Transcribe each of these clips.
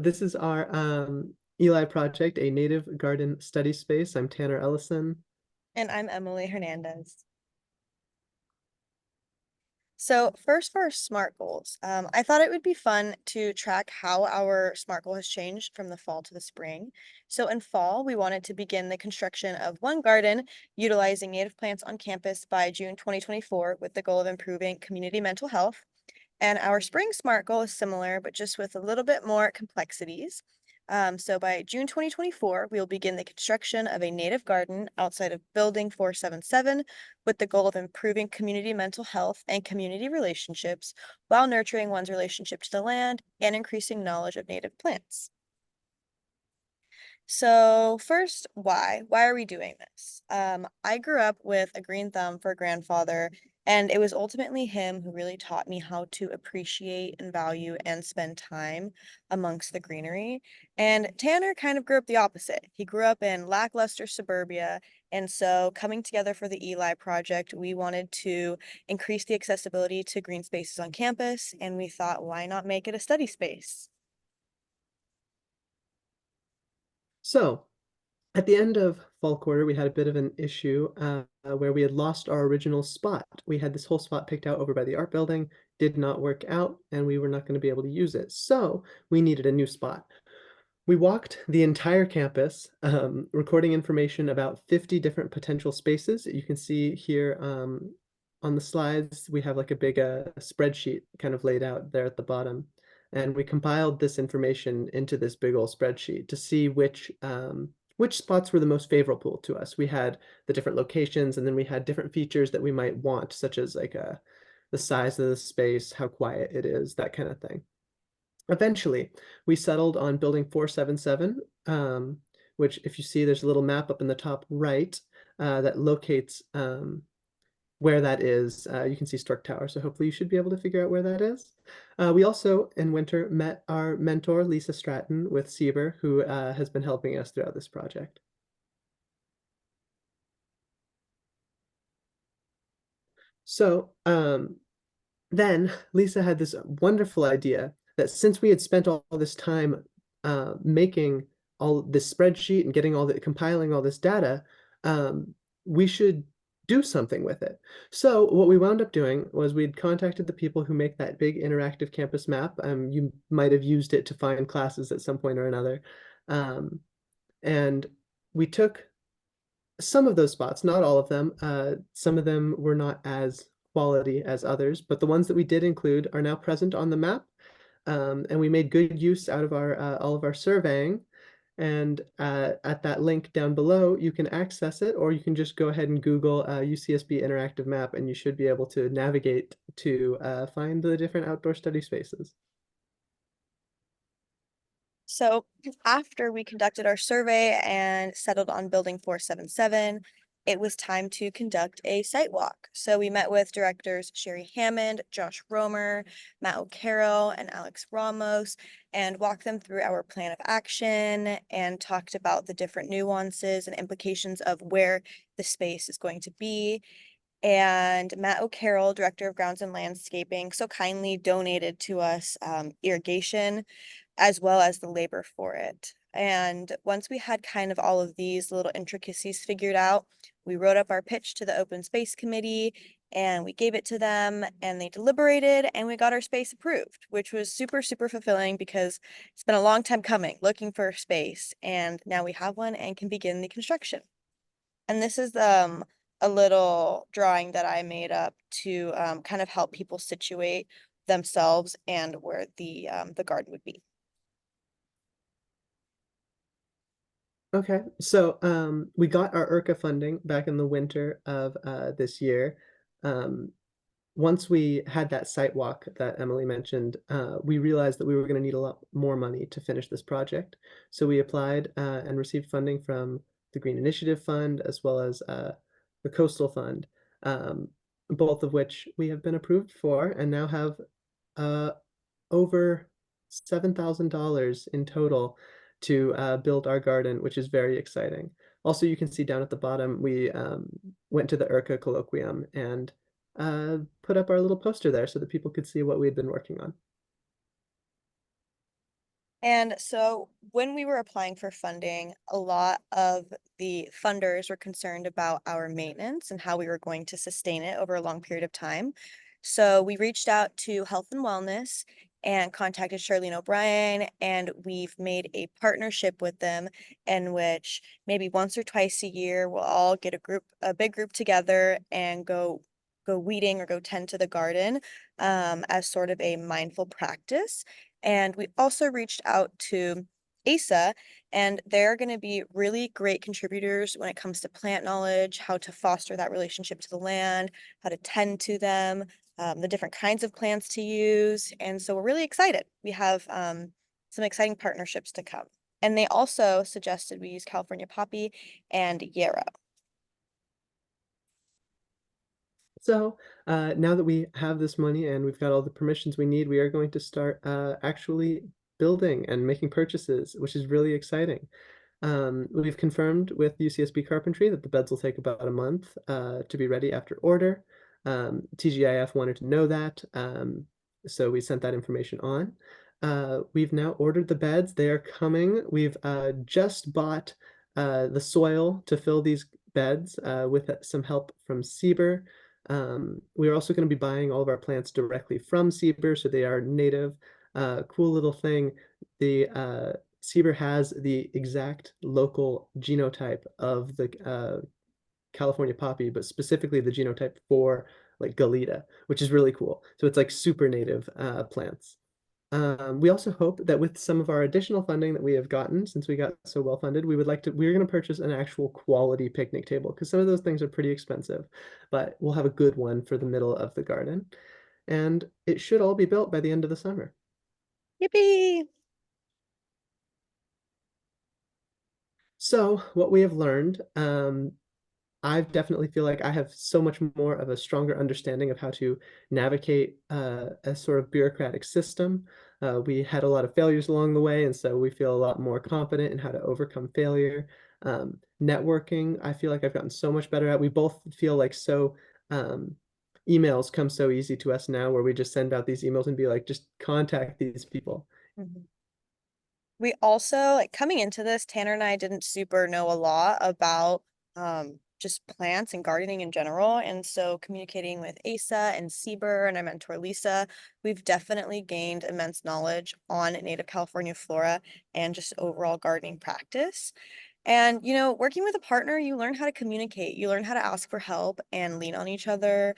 This is our Eli project, a native garden study space. I'm Tanner Ellison. And I'm Emily Hernandez. So first for our SMART goals, I thought it would be fun to track how our SMART goal has changed from the fall to the spring. So in fall, we wanted to begin the construction of one garden utilizing native plants on campus by June 2024 with the goal of improving community mental health. And our spring SMART goal is similar, but just with a little bit more complexities. So by June 2024, we will begin the construction of a native garden outside of Building 477 with the goal of improving community mental health and community relationships while nurturing one's relationship to the land and increasing knowledge of native plants. So first, why? Why are we doing this? I grew up with a green thumb for a grandfather, and it was ultimately him who really taught me how to appreciate and value and spend time amongst the greenery. And Tanner kind of grew up the opposite. He grew up in lackluster suburbia, and so coming together for the Eli project, we wanted to increase the accessibility to green spaces on campus, and we thought, why not make it a study space? So at the end of fall quarter, we had a bit of an issue where we had lost our original spot. We had this whole spot picked out over by the art building, did not work out, and we were not going to be able to use it. So we needed a new spot. We walked the entire campus, recording information about 50 different potential spaces. You can see here on the slides, we have like a big spreadsheet kind of laid out there at the bottom. And we compiled this information into this big old spreadsheet to see which spots were the most favorable to us. We had the different locations, and then we had different features that we might want, such as like the size of the space, how quiet it is, that kind of thing. Eventually, we settled on Building 477, which if you see, there's a little map up in the top right that locates where that is. You can see Stork Tower, so hopefully you should be able to figure out where that is. We also, in winter, met our mentor, Lisa Stratton, with Sieber, who has been helping us throughout this project. So then Lisa had this wonderful idea that since we had spent all this time making all this spreadsheet and getting compiling all this data, we should do something with it. So what we wound up doing was we'd contacted the people who make that big interactive campus map. You might have used it to find classes at some point or another. And we took some of those spots, not all of them. Some of them were not as quality as others, but the ones that we did include are now present on the map. And we made good use out of our all of our surveying. And at that link down below, you can access it, or you can just go ahead and Google UCSB Interactive Map, and you should be able to navigate to find the different outdoor study spaces. So after we conducted our survey and settled on Building 477, it was time to conduct a site walk. So we met with directors Sherry Hammond, Josh Romer, Matt O'Carroll, and Alex Ramos, and walked them through our plan of action and talked about the different nuances and implications of where the space is going to be. And Matt O'Carroll, Director of Grounds and Landscaping, so kindly donated to us irrigation as well as the labor for it. And once we had kind of all of these little intricacies figured out, we wrote up our pitch to the Open Space Committee and we gave it to them and they deliberated and we got our space approved, which was super, super fulfilling because it's been a long time coming looking for a space and now we have one and can begin the construction. And this is a little drawing that I made up to kind of help people situate themselves and where the garden would be. Okay, so we got our IRCA funding back in the winter of this year. Once we had that site walk that Emily mentioned, we realized that we were going to need a lot more money to finish this project. So we applied and received funding from the Green Initiative Fund as well as the Coastal Fund, both of which we have been approved for and now have over $7,000 in total to build our garden, which is very exciting. Also, you can see down at the bottom, we went to the IRCA colloquium and put up our little poster there so that people could see what we had been working on. And so when we were applying for funding, a lot of the funders were concerned about our maintenance and how we were going to sustain it over a long period of time. So we reached out to Health and Wellness and contacted Charlene O'Brien, and we've made a partnership with them in which maybe once or twice a year we'll all get a big group together and go weeding or go tend to the garden as sort of a mindful practice. And we also reached out to ASA, and they're going to be really great contributors when it comes to plant knowledge, how to foster that relationship to the land, how to tend to them, the different kinds of plants to use. And so we're really excited. We have some exciting partnerships to come. And they also suggested we use California poppy and yarrow. So now that we have this money and we've got all the permissions we need, we are going to start actually building and making purchases, which is really exciting. We've confirmed with UCSB Carpentry that the beds will take about a month to be ready after order. TGIF wanted to know that, so we sent that information on. We've now ordered the beds. They are coming. We've just bought the soil to fill these beds with some help from Sieber. We're also going to be buying all of our plants directly from Sieber, so they are native. Cool little thing. The Sieber has the exact local genotype of the California poppy, but specifically the genotype for like Galeta, which is really cool. So it's like super native plants. We also hope that with some of our additional funding that we have gotten, since we got so well funded, we're going to purchase an actual quality picnic table because some of those things are pretty expensive, but we'll have a good one for the middle of the garden. And it should all be built by the end of the summer. Yippee! So what we have learned, I definitely feel like I have so much more of a stronger understanding of how to navigate a sort of bureaucratic system. We had a lot of failures along the way, and so we feel a lot more confident in how to overcome failure. Networking, I feel like I've gotten so much better at. We both feel like um, emails come so easy to us now, where we just send out these emails and be like, just contact these people. Mhm. We also, like coming into this, Tanner and I didn't super know a lot about just plants and gardening in general. And so communicating with Asa and Sieber and our mentor Lisa, we've definitely gained immense knowledge on native California flora and just overall gardening practice. And, working with a partner, you learn how to communicate, you learn how to ask for help and lean on each other.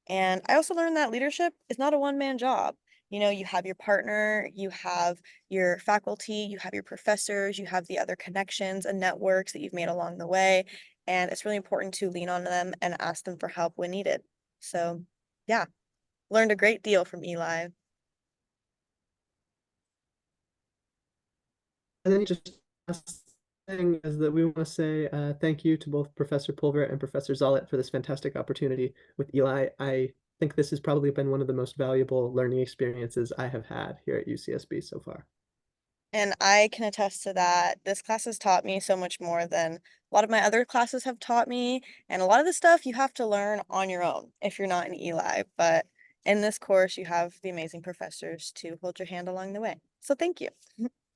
And I also learned that leadership is not a one-man job. You have your partner, you have your faculty, you have your professors, you have the other connections and networks that you've made along the way. And it's really important to lean on them and ask them for help when needed. So, yeah, learned a great deal from Eli. And then just last thing is that we want to say thank you to both Professor Pulver and Professor Zollett for this fantastic opportunity with Eli. I think this has probably been one of the most valuable learning experiences I have had here at UCSB so far. And I can attest to that. This class has taught me so much more than a lot of my other classes have taught me. And a lot of the stuff you have to learn on your own if you're not in Eli. But in this course, you have the amazing professors to hold your hand along the way. So thank you.